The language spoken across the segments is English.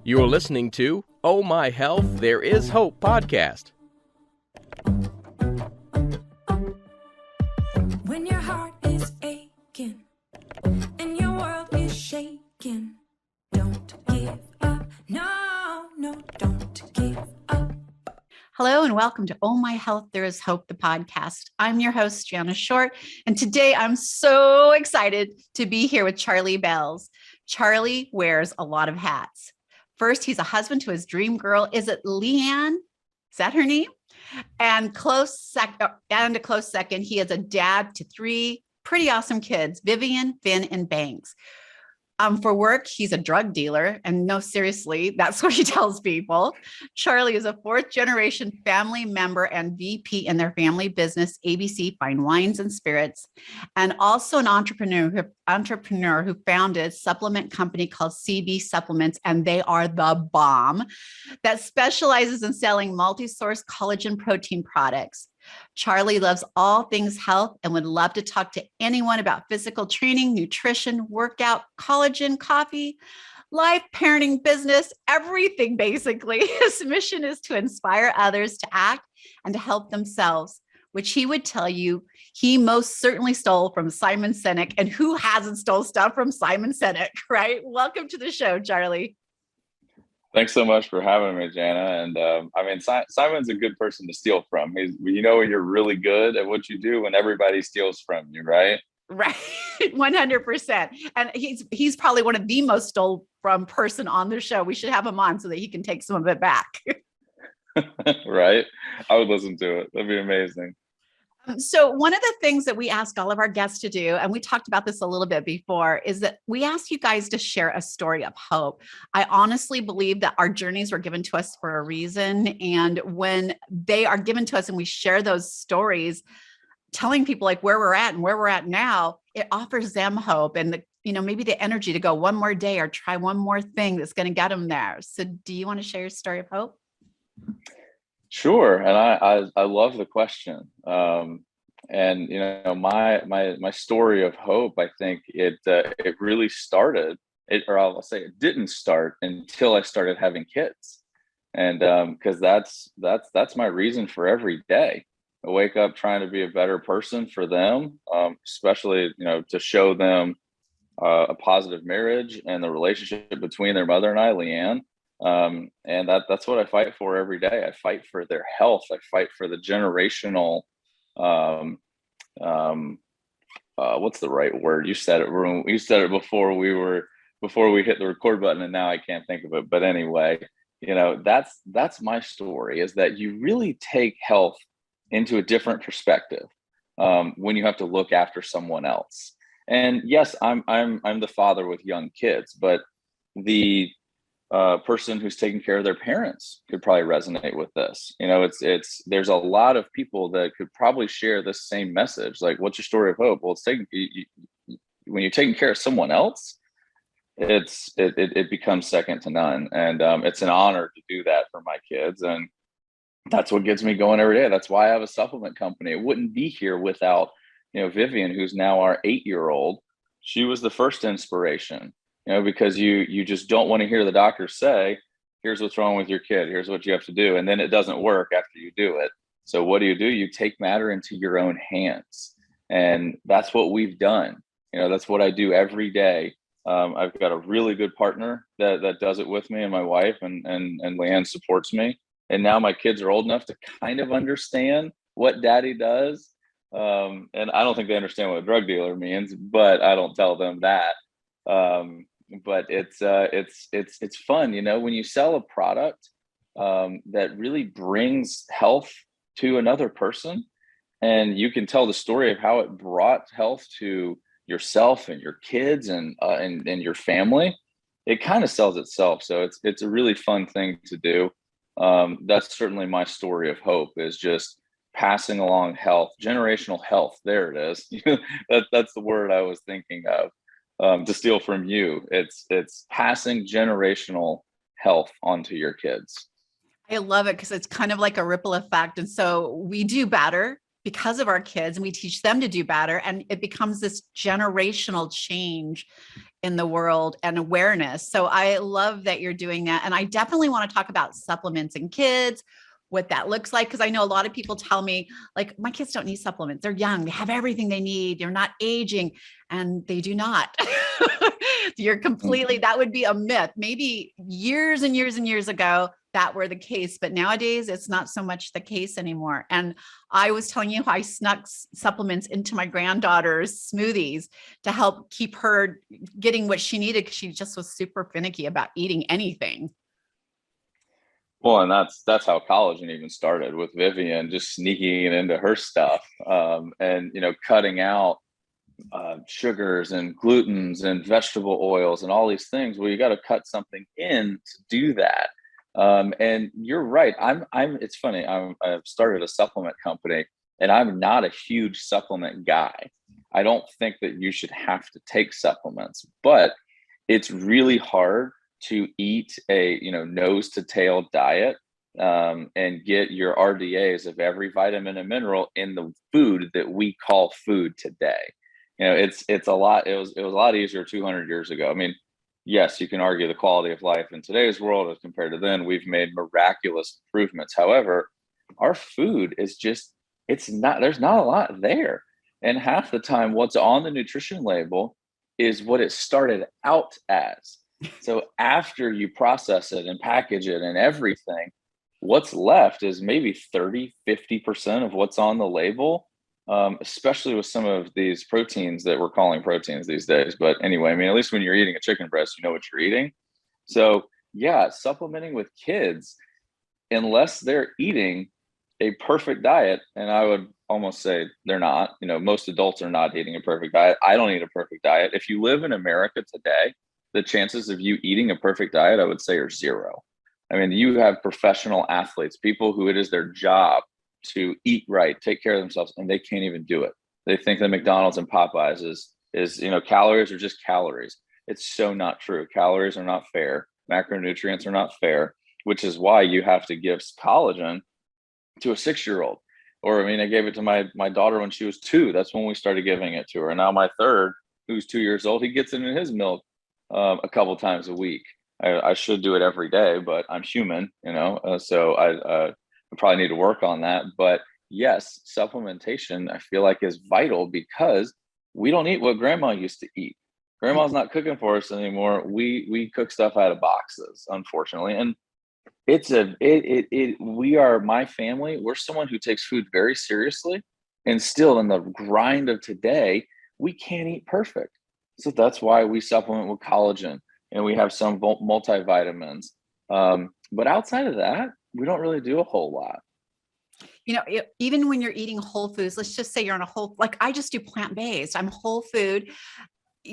You are listening to Oh My Health, There Is Hope podcast. When your heart is aching and your world is shaking, don't give up. No, don't give up. Hello and welcome to Oh My Health, There Is Hope, the podcast. I'm your host, Jana Short, and today I'm so excited to be here with Charlie Bells. Charlie wears a lot of hats. First, he's a husband to his dream girl. Is it Leigh Ann? Is that her name? And a close second, he is a dad to three pretty awesome kids, Vivian, Finn, and Banks. For work, he's a drug dealer. And no, seriously, that's what he tells people. Charlie is a fourth generation family member and VP in their family business, ABC Fine Wines and Spirits, and also an entrepreneur who founded a supplement company called CB Supplements, and they are the bomb, that specializes in selling multi-source collagen protein products. Charlie loves all things health and would love to talk to anyone about physical training, nutrition, workout, collagen, coffee, life, parenting, business, everything basically. His mission is to inspire others to act and to help themselves, which he would tell you he most certainly stole from Simon Sinek. And who hasn't stole stuff from Simon Sinek, right? Welcome to the show, Charlie. Thanks so much for having me, Jana. And Simon's a good person to steal from. When you're really good at what you do when everybody steals from you, right? Right. 100%. And he's probably one of the most stole from person on the show. We should have him on so that he can take some of it back. Right. I would listen to it. That'd be amazing. So one of the things that we ask all of our guests to do, and we talked about this a little bit before, is that we ask you guys to share a story of hope. I honestly believe that our journeys were given to us for a reason. And when they are given to us and we share those stories, telling people like where we're at and where we're at now, it offers them hope and maybe the energy to go one more day or try one more thing that's going to get them there. So do you want to share your story of hope? Sure. And I love the question. And my story of hope, I think it really started I'll say it didn't start until I started having kids. And because that's my reason for every day. I wake up trying to be a better person for them, especially, to show them a positive marriage and the relationship between their mother and I, Leigh Ann. And that's what I fight for every day. I fight for their health. I fight for the generational, what's the right word? You said it. You said it before we hit the record button, and now I can't think of it. But anyway, that's my story, is that you really take health into a different perspective when you have to look after someone else. And yes, I'm the father with young kids, but the person who's taking care of their parents could probably resonate with this. There's a lot of people that could probably share this same message. Like, what's your story of hope? Well, when you're taking care of someone else, it becomes second to none. And it's an honor to do that for my kids. And that's what gets me going every day. That's why I have a supplement company. It wouldn't be here without, Vivian, who's now our 8-year-old. She was the first inspiration. Because you just don't want to hear the doctor say, here's what's wrong with your kid. Here's what you have to do. And then it doesn't work after you do it. So what do? You take matter into your own hands. And that's what we've done. That's what I do every day. I've got a really good partner that does it with me, and my wife, and Leigh Ann supports me. And now my kids are old enough to kind of understand what daddy does. And I don't think they understand what a drug dealer means, but I don't tell them that. But it's fun, when you sell a product that really brings health to another person, and you can tell the story of how it brought health to yourself and your kids and your family. It kind of sells itself. So it's a really fun thing to do. That's certainly my story of hope, is just passing along health, generational health. There it is. That's the word I was thinking of. To steal from you, it's passing generational health onto your kids. I love it because it's kind of like a ripple effect. And so we do better because of our kids, and we teach them to do better. And it becomes this generational change in the world and awareness. So I love that you're doing that. And I definitely want to talk about supplements in kids, what that looks like. Cause I know a lot of people tell me like, my kids don't need supplements. They're young. They have everything they need. They're not aging, and they do not. You're completely, that would be a myth. Maybe years and years and years ago, that were the case, but nowadays it's not so much the case anymore. And I was telling you how I snuck supplements into my granddaughter's smoothies to help keep her getting what she needed, because she just was super finicky about eating anything. Well, and that's how collagen even started, with Vivian just sneaking it into her stuff, and cutting out sugars and glutens and vegetable oils and all these things. Well, you got to cut something in to do that. And you're right. It's funny. I've started a supplement company, and I'm not a huge supplement guy. I don't think that you should have to take supplements, but it's really hard to eat a, nose to tail diet, and get your RDAs of every vitamin and mineral in the food that we call food today. It's a lot. It was a lot easier 200 years ago. I mean, yes, you can argue the quality of life in today's world as compared to then. We've made miraculous improvements. However, our food is just, there's not a lot there. And half the time, what's on the nutrition label is what it started out as. So after you process it and package it and everything, what's left is maybe 30-50% of what's on the label. Especially with some of these proteins that we're calling proteins these days. But anyway, I mean, at least when you're eating a chicken breast, you know what you're eating. So yeah, supplementing with kids, unless they're eating a perfect diet, and I would almost say they're not, most adults are not eating a perfect diet. I don't eat a perfect diet. If you live in America today, the chances of you eating a perfect diet, I would say, are zero. I mean, you have professional athletes, people who it is their job to eat right, take care of themselves, and they can't even do it. They think that McDonald's and Popeyes is calories are just calories. It's so not true. Calories are not fair. Macronutrients are not fair, which is why you have to give collagen to a 6-year-old. Or, I mean, I gave it to my daughter when she was 2. That's when we started giving it to her. And now my third, who's 2 years old, he gets it in his milk a couple times a week. I should do it every day, but I'm human, so I probably need to work on that. But yes, supplementation, I feel like, is vital, because we don't eat what grandma used to eat. Grandma's not cooking for us anymore. We cook stuff out of boxes, unfortunately. And we are, my family, we're someone who takes food very seriously, and still in the grind of today, we can't eat perfect. So that's why we supplement with collagen, and we have some multivitamins. But outside of that, we don't really do a whole lot. Even when you're eating whole foods, let's just say you're on like I just do plant-based, I'm whole food.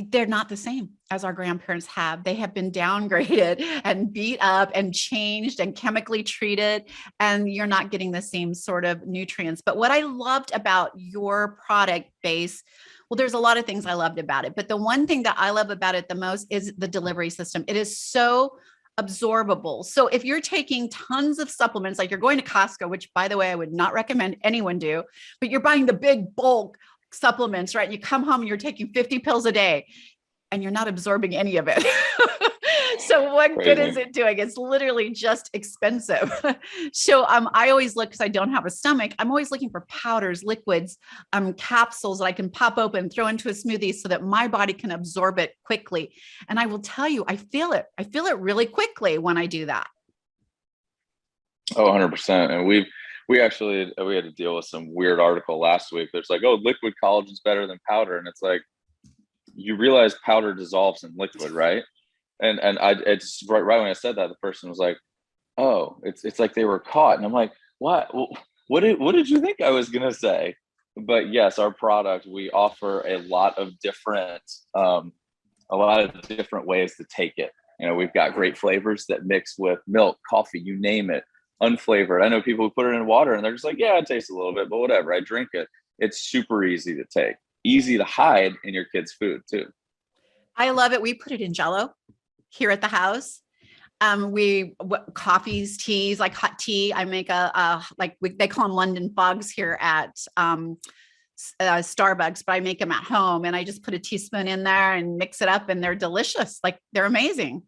They're not the same as our grandparents have. They have been downgraded and beat up and changed and chemically treated, and you're not getting the same sort of nutrients. But what I loved about your product base, well, there's a lot of things I loved about it, but the one thing that I love about it the most is the delivery system. It is so absorbable. So if you're taking tons of supplements, like you're going to Costco, which, by the way, I would not recommend anyone do, but you're buying the big bulk supplements, right? You come home and you're taking 50 pills a day and you're not absorbing any of it. So what good is it doing? It's literally just expensive. So I always look, because I don't have a stomach, I'm always looking for powders, liquids, capsules that I can pop open, throw into a smoothie so that my body can absorb it quickly. And I will tell you, I feel it. I feel it really quickly when I do that. Oh, 100%. And we had to deal with some weird article last week. There's like, oh, liquid collagen is better than powder. And it's like, you realize powder dissolves in liquid, right? And it's right when I said that, the person was like, oh, it's like they were caught. And I'm like, what did you think I was going to say? But yes, our product, we offer a lot of different ways to take it. We've got great flavors that mix with milk, coffee, you name it, unflavored. I know people who put it in water and they're just like, yeah, it tastes a little bit, but whatever, I drink it. It's super easy to take, easy to hide in your kids' food too. I love it. We put it in Jell-O here at the house. Coffees, teas, like hot tea. I make they call them London fogs here at Starbucks, but I make them at home and I just put a teaspoon in there and mix it up and they're delicious. Like they're amazing.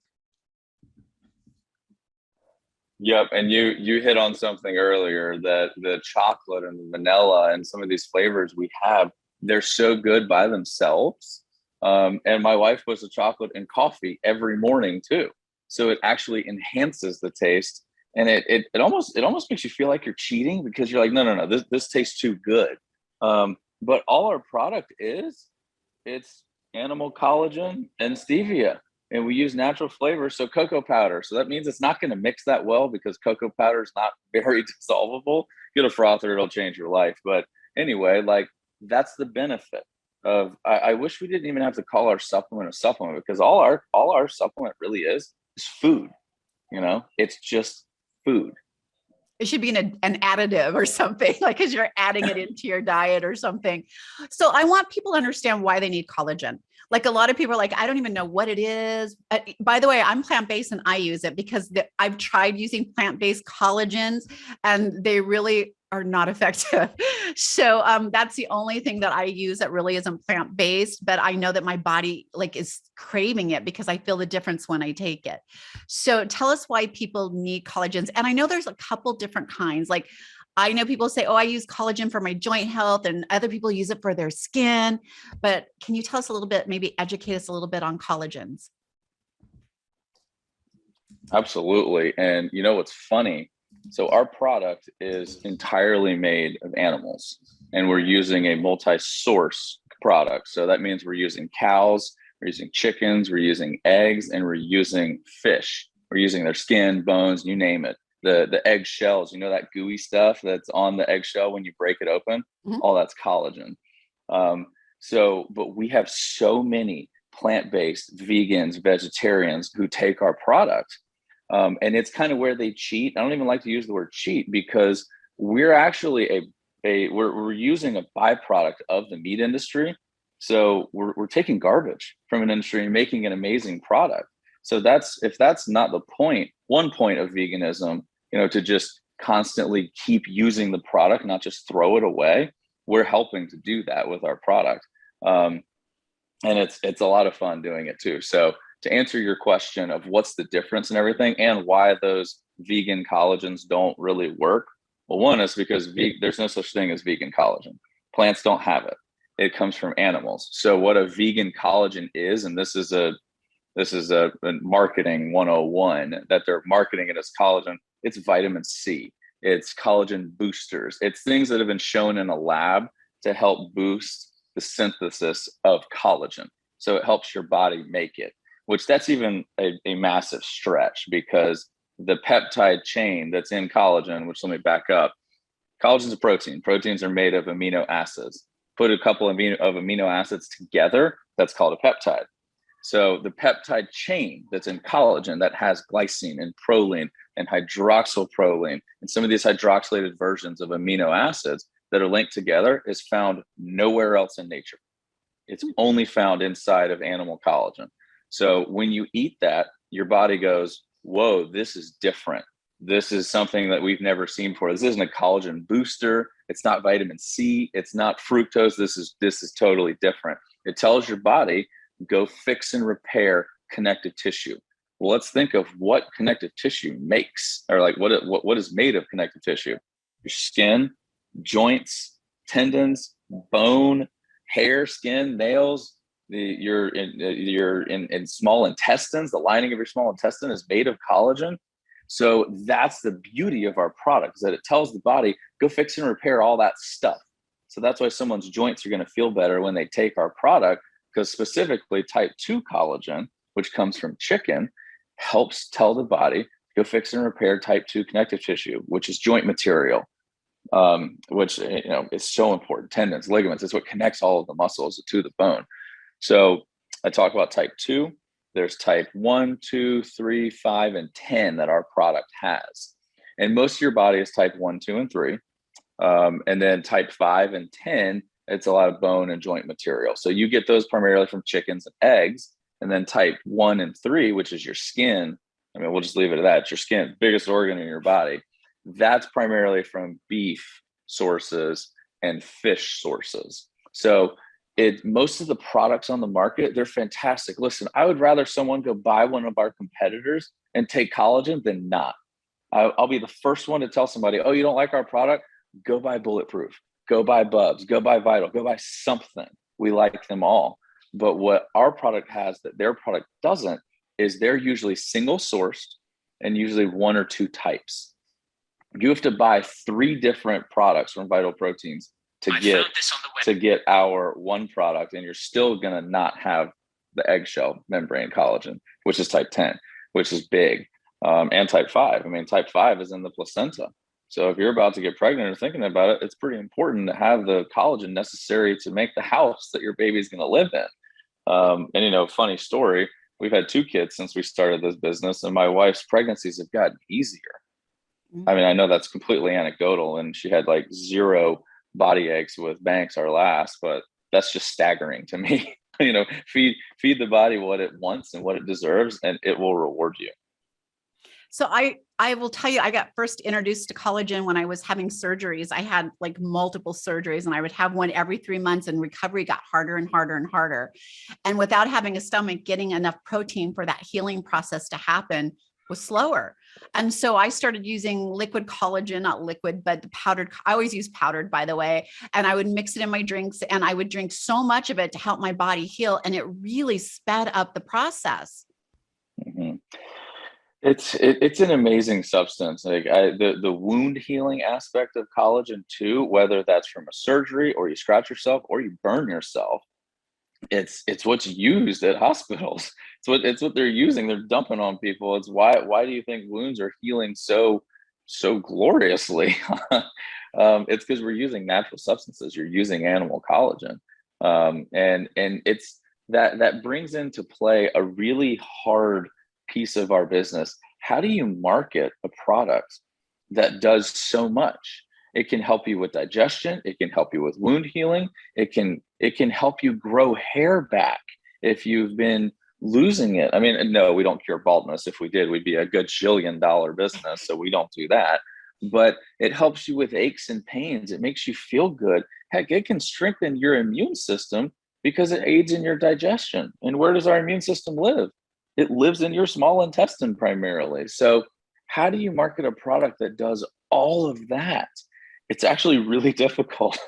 Yep. And you hit on something earlier, that the chocolate and the vanilla and some of these flavors we have, they're so good by themselves. And my wife puts the chocolate in coffee every morning too. So it actually enhances the taste. And it almost makes you feel like you're cheating, because you're like, no, this tastes too good. But all our product it's animal collagen and stevia. And we use natural flavors, so cocoa powder. So that means it's not going to mix that well, because cocoa powder is not very dissolvable. Get a frother, it'll change your life. But anyway, like that's the benefit of. I wish we didn't even have to call our supplement a supplement, because all our supplement really is food. It's just food. It should be an additive or something, like, because you're adding it into your diet or something. So I want people to understand why they need collagen. Like a lot of people are like, I don't even know what it is. By the way, I'm plant-based and I use it because I've tried using plant-based collagens and they really are not effective. So that's the only thing that I use that really isn't plant-based, but I know that my body is craving it because I feel the difference when I take it. So tell us why people need collagens. And I know there's a couple different kinds. Like I know people say, oh, I use collagen for my joint health, and other people use it for their skin. But can you tell us a little bit, maybe educate us a little bit on collagens? Absolutely. And what's funny? So our product is entirely made of animals, and we're using a multi-source product. So that means we're using cows, we're using chickens, we're using eggs, and we're using fish. We're using their skin, bones, you name it. The egg shells, that gooey stuff that's on the eggshell when you break it open, all that's collagen. But we have so many plant-based vegans, vegetarians who take our product. And it's kind of where they cheat. I don't even like to use the word cheat, because we're actually we're using a byproduct of the meat industry. So we're taking garbage from an industry and making an amazing product. So if that's not the point, one point of veganism, to just constantly keep using the product, not just throw it away. We're helping to do that with our product. And it's a lot of fun doing it too. So to answer your question of what's the difference and everything, and why those vegan collagens don't really work. Well, one is because there's no such thing as vegan collagen. Plants don't have it. It comes from animals. So what a vegan collagen is, and this is a marketing 101, that they're marketing it as collagen. It's vitamin C. It's collagen boosters. It's things that have been shown in a lab to help boost the synthesis of collagen. So it helps your body make it, which that's even a massive stretch, because the peptide chain that's in collagen, which let me back up, collagen is a protein. Proteins are made of amino acids. Put a couple of amino acids together, that's called a peptide. So the peptide chain that's in collagen that has glycine and proline and hydroxyproline and some of these hydroxylated versions of amino acids that are linked together is found nowhere else in nature. It's only found inside of animal collagen. So when you eat that, your body goes, whoa, this is different. This is something that we've never seen before. This isn't a collagen booster. It's not vitamin C. It's not fructose. This is totally different. It tells your body, go fix and repair connective tissue. Well, let's think of what connective tissue makes, or like what is made of connective tissue. Your skin, joints, tendons, bone, hair, skin, nails. Your small intestines, the lining of your small intestine is made of collagen. So that's the beauty of our product, is that it tells the body, go fix and repair all that stuff. So that's why someone's joints are going to feel better when they take our product, because specifically type 2 collagen, which comes from chicken, helps tell the body, go fix and repair type 2 connective tissue, which is joint material, which is so important. Tendons, ligaments, it's what connects all of the muscles to the bone. So I talk about type 2. There's type 1, 2, 3, 5, and 10 that our product has. And most of your body is type 1, 2, and 3. And then type 5 and 10, it's a lot of bone and joint material. So you get those primarily from chickens and eggs. And then type 1 and 3, which is your skin I mean, we'll just leave it at that. It's your skin, biggest organ in your body. That's primarily from beef sources and fish sources. So most of the products on the market, they're fantastic. Listen, I would rather someone go buy one of our competitors and take collagen than not. I'll be the first one to tell somebody, oh, you don't like our product? Go buy Bulletproof, go buy Bubs, go buy Vital, go buy something. We like them all. But what our product has that their product doesn't is they're usually single sourced and usually one or two types. You have to buy 3 different products from Vital Proteins to get our one product, and you're still going to not have the eggshell membrane collagen, which is type 10, which is big, and type 5. I mean, type 5 is in the placenta. So if you're about to get pregnant or thinking about it, it's pretty important to have the collagen necessary to make the house that your baby's going to live in. And, funny story, we've had 2 kids since we started this business, and my wife's pregnancies have gotten easier. I mean, I know that's completely anecdotal, and she had like 0 body aches with Banks, our last, but that's just staggering to me. Feed the body what it wants and what it deserves, and it will reward you. So I will tell you, I got first introduced to collagen when I was having surgeries. I had like multiple surgeries, and I would have one every 3 months, and recovery got harder and harder and harder. And without having a stomach, getting enough protein for that healing process to happen was slower. And so I started using liquid collagen, not liquid, but the powdered. I always use powdered, by the way. And I would mix it in my drinks, and I would drink so much of it to help my body heal. And it really sped up the process. Mm-hmm. It's an amazing substance. Like the wound healing aspect of collagen too, whether that's from a surgery or you scratch yourself or you burn yourself, it's what's used at hospitals. It's what they're using. They're dumping on people. It's why do you think wounds are healing so gloriously? It's because we're using natural substances. You're using animal collagen, and it's that brings into play a really hard piece of our business. How do you market a product that does so much? It can help you with digestion. It can help you with wound healing. It can help you grow hair back if you've been losing it. I mean, no, we don't cure baldness. If we did, we'd be a good $1 zillion business. So we don't do that. But it helps you with aches and pains. It makes you feel good. Heck, it can strengthen your immune system because it aids in your digestion. And where does our immune system live? It lives in your small intestine primarily. So how do you market a product that does all of that? It's actually really difficult.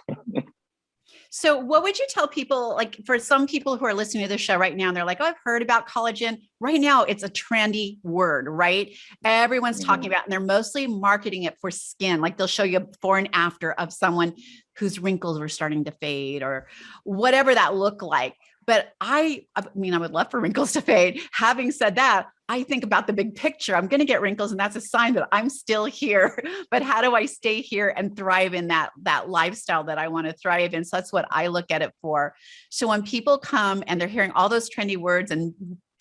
So what would you tell people, like for some people who are listening to this show right now, and they're like, oh, I've heard about collagen. Right now, it's a trendy word, right? Everyone's talking about, and they're mostly marketing it for skin. Like they'll show you a before and after of someone whose wrinkles were starting to fade or whatever that looked like. But I mean, I would love for wrinkles to fade. Having said that, I think about the big picture. I'm going to get wrinkles, and that's a sign that I'm still here. But how do I stay here and thrive in that lifestyle that I want to thrive in? So that's what I look at it for. So when people come and they're hearing all those trendy words, and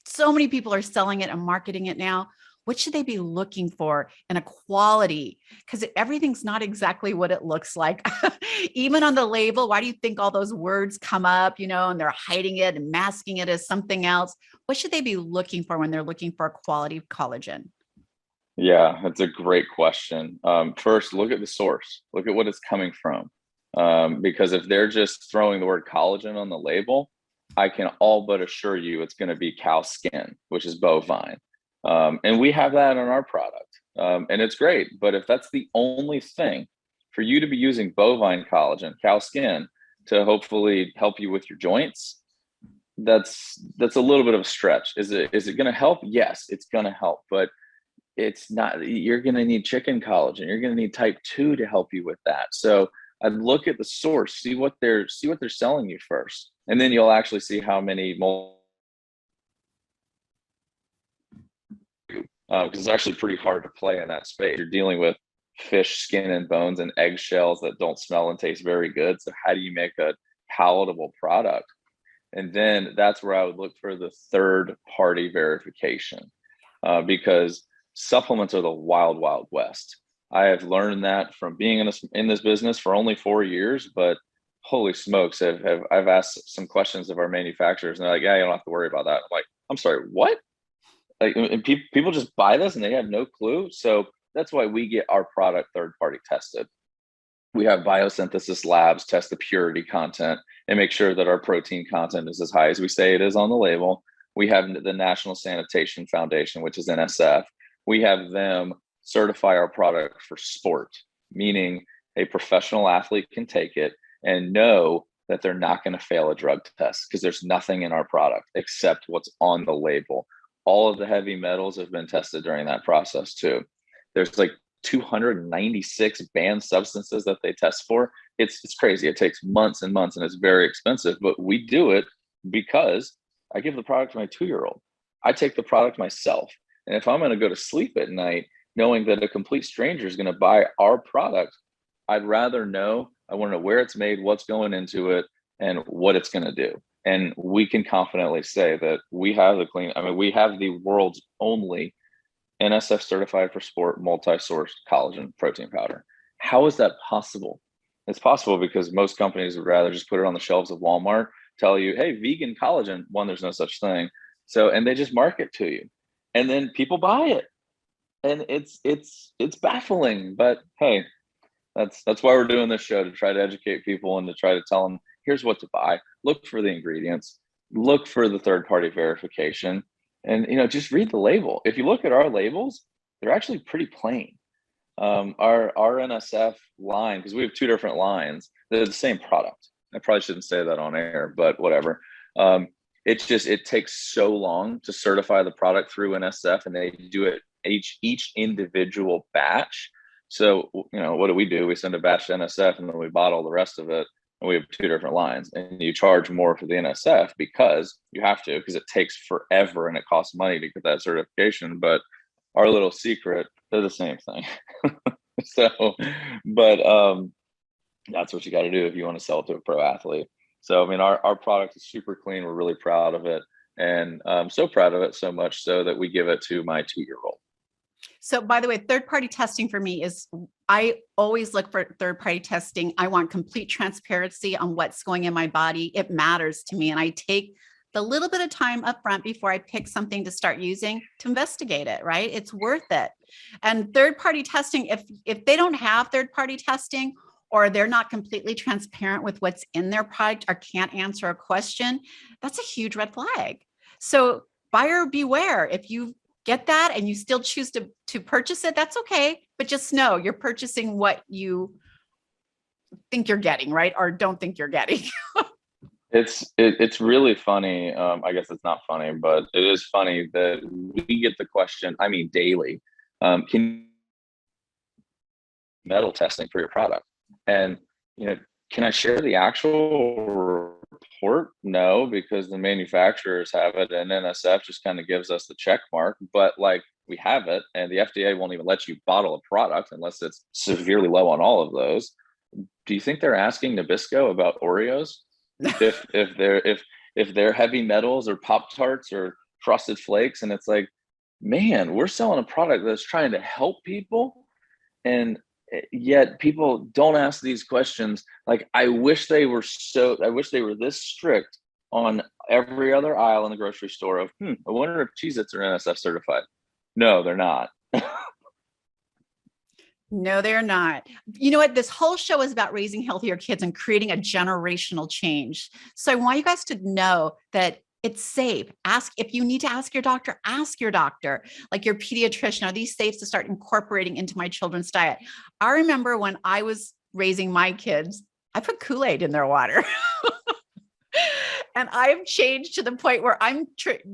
so many people are selling it and marketing it now, what should they be looking for in a quality? Because everything's not exactly what it looks like. Even on the label, why do you think all those words come up, and they're hiding it and masking it as something else? What should they be looking for when they're looking for a quality collagen? Yeah, that's a great question. First, look at the source. Look at what it's coming from. Because if they're just throwing the word collagen on the label, I can all but assure you it's going to be cow skin, which is bovine. And we have that on our product. And it's great. But if that's the only thing, for you to be using bovine collagen, cow skin, to hopefully help you with your joints, that's a little bit of a stretch. Is it going to help? Yes, it's going to help. But it's not. You're going to need chicken collagen. You're going to need type 2 to help you with that. So I'd look at the source, see what they're selling you first. And then you'll actually see how many because it's actually pretty hard to play in that space. You're dealing with fish skin and bones and eggshells that don't smell and taste very good. So how do you make a palatable product? And then that's where I would look for the third party verification, because supplements are the wild, wild west. I have learned that from being in this business for only 4 years, but holy smokes, I've asked some questions of our manufacturers, and they're like, yeah, you don't have to worry about that. I'm like, I'm sorry, what? Like, and people just buy this and they have no clue. So that's why we get our product third party tested. We have biosynthesis labs test the purity content and make sure that our protein content is as high as we say it is on the label. We have the National Sanitation Foundation, which is NSF. We have them certify our product for sport, meaning a professional athlete can take it and know that they're not going to fail a drug test because there's nothing in our product except what's on the label. All of the heavy metals have been tested during that process too. There's like 296 banned substances that they test for. It's crazy. It takes months and months and it's very expensive, but we do it because I give the product to my 2-year-old. I take the product myself. And if I'm going to go to sleep at night knowing that a complete stranger is going to buy our product, I'd rather know. I want to know where it's made, what's going into it, and what it's going to do. And we can confidently say that we have we have the world's only NSF certified for sport multi-source collagen protein powder. How is that possible? It's possible because most companies would rather just put it on the shelves of Walmart, tell you, hey, vegan collagen. One, there's no such thing. So, and they just market to you, and then people buy it, and it's baffling. But hey, that's why we're doing this show, to try to educate people and to try to tell them, here's what to buy. Look for the ingredients, look for the third-party verification, and just read the label. If you look at our labels, they're actually pretty plain. Our NSF line, because we have 2 different lines, they're the same product. I probably shouldn't say that on air, but whatever. It takes so long to certify the product through NSF, and they do it each individual batch. So, what do? We send a batch to NSF and then we bottle the rest of it. And we have 2 different lines, and you charge more for the NSF because you have to, because it takes forever and it costs money to get that certification. But our little secret, they're the same thing. But that's what you got to do if you want to sell it to a pro athlete. So, our product is super clean. We're really proud of it. And I'm so proud of it, so much so that we give it to my 2-year-old. So by the way, third-party testing for me is, I always look for third-party testing. I want complete transparency on what's going in my body. It matters to me. And I take the little bit of time up front before I pick something to start using to investigate it, right? It's worth it. And third-party testing, if they don't have third-party testing, or they're not completely transparent with what's in their product, or can't answer a question, that's a huge red flag. So buyer beware. If you get that and you still choose to purchase it, that's okay. But just know you're purchasing what you think you're getting, right? Or don't think you're getting. It's really funny. I guess it's not funny, but it is funny that we get the question, daily, can metal testing for your product? And, can I share the actual report? No, because the manufacturers have it and NSF just kind of gives us the check mark, but we have it, and the FDA won't even let you bottle a product unless it's severely low on all of those. Do you think they're asking Nabisco about Oreos? if they're heavy metals or Pop-Tarts or Frosted Flakes? And it's like, man, we're selling a product that's trying to help people, and yet people don't ask these questions. I wish they were this strict on every other aisle in the grocery store of, I wonder if Cheez-Its are NSF certified. No, they're not. No, they're not. You know what? This whole show is about raising healthier kids and creating a generational change. So I want you guys to know that it's safe. If you need to ask your doctor, like your pediatrician. Are these safe to start incorporating into my children's diet? I remember when I was raising my kids, I put Kool-Aid in their water. And I've changed to the point where I'm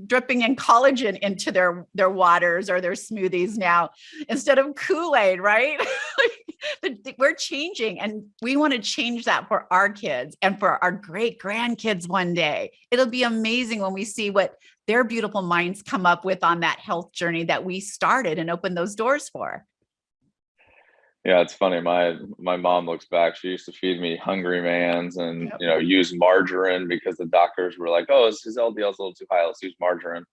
dripping in collagen into their waters or their smoothies now instead of Kool-Aid, right? We're changing, and we want to change that for our kids and for our great grandkids one day. It'll be amazing when we see what their beautiful minds come up with on that health journey that we started and opened those doors for. Yeah, it's funny. My mom looks back. She used to feed me Hungry Man's and use margarine because the doctors were like, "Oh, his LDL is a little too high. Let's use margarine."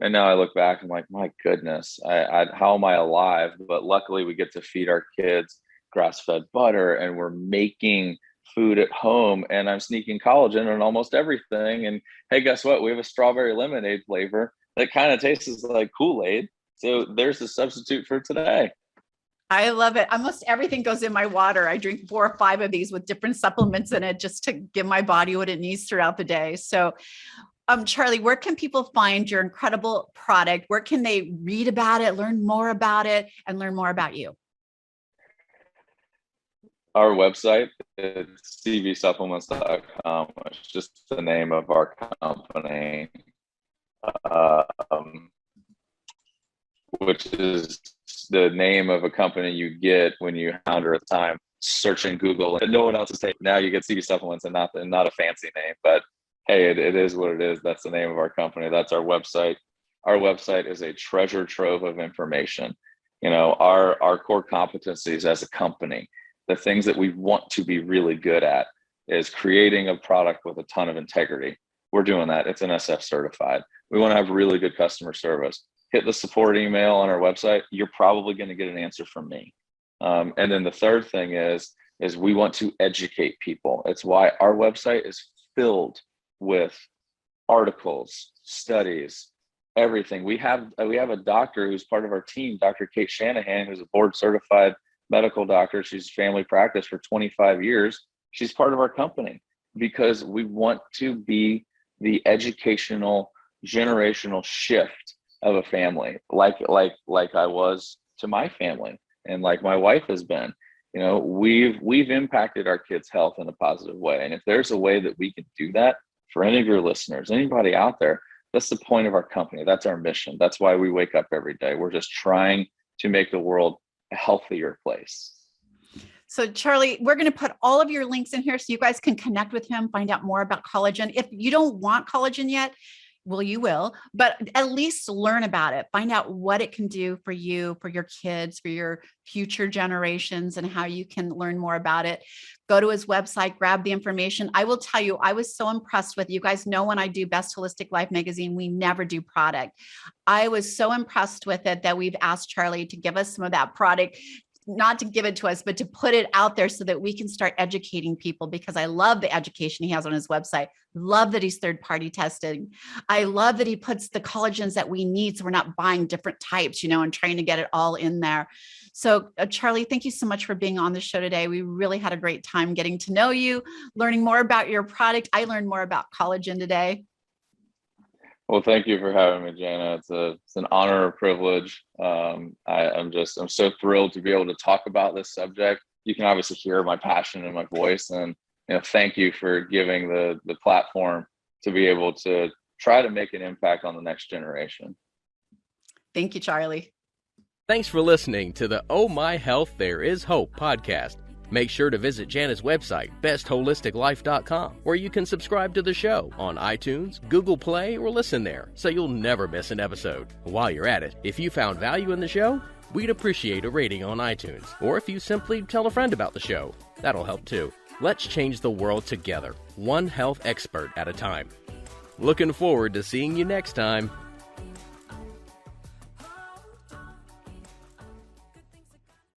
And now I look back and I'm like, my goodness, how am I alive? But luckily, we get to feed our kids grass-fed butter, and we're making food at home, and I'm sneaking collagen in almost everything. And hey, guess what? We have a strawberry lemonade flavor that kind of tastes like Kool-Aid. So there's the substitute for today. I love it. Almost everything goes in my water. I drink 4 or 5 of these with different supplements in it just to give my body what it needs throughout the day. So, Charlie, where can people find your incredible product? Where can they read about it, learn more about it, and learn more about you? Our website is cvsupplements.com, which is just the name of our company, which is the name of a company you get when you founder a time searching Google and no one else is taking. Now you get CV Supplements and not a fancy name, but hey, it is what it is. That's the name of our company. That's our website. Our website is a treasure trove of information. Our core competencies as a company, the things that we want to be really good at is creating a product with a ton of integrity. We're doing that. It's NSF certified. We want to have really good customer service. Hit the support email on our website. You're probably going to get an answer from me. And then the third thing is we want to educate people. It's why our website is filled with articles, studies, everything. We have a doctor who's part of our team, Dr. Kate Shanahan, who's a board certified medical doctor. She's family practice for 25 years. She's part of our company because we want to be the educational generational shift of a family, like I was to my family and like my wife has been. We've impacted our kids' health in a positive way. And if there's a way that we can do that for any of your listeners, anybody out there, that's the point of our company. That's our mission. That's why we wake up every day. We're just trying to make the world a healthier place. So Charlie, we're going to put all of your links in here so you guys can connect with him, find out more about collagen. If you don't want collagen yet, well, you will, but at least learn about it, find out what it can do for you, for your kids, for your future generations, and how you can learn more about it. Go to his website, grab the information. I will tell you, I was so impressed with, you guys know when I do Best Holistic Life magazine, we never do product. I was so impressed with it that we've asked Charlie to give us some of that product, not to give it to us, but to put it out there so that we can start educating people, because I love the education he has on his website. Love that he's third-party tested. I love that he puts the collagens that we need, so we're not buying different types, and trying to get it all in there. So Charlie, thank you so much for being on the show today. We really had a great time getting to know you, learning more about your product. I learned more about collagen today. Well, thank you for having me, Jana. It's an honor, a privilege. I'm so thrilled to be able to talk about this subject. You can obviously hear my passion in my voice, and thank you for giving the platform to be able to try to make an impact on the next generation. Thank you, Charlie. Thanks for listening to the Oh My Health, There Is Hope podcast. Make sure to visit Jana's website, bestholisticlife.com, where you can subscribe to the show on iTunes, Google Play, or listen there so you'll never miss an episode. While you're at it, if you found value in the show, we'd appreciate a rating on iTunes, or if you simply tell a friend about the show. That'll help too. Let's change the world together, one health expert at a time. Looking forward to seeing you next time.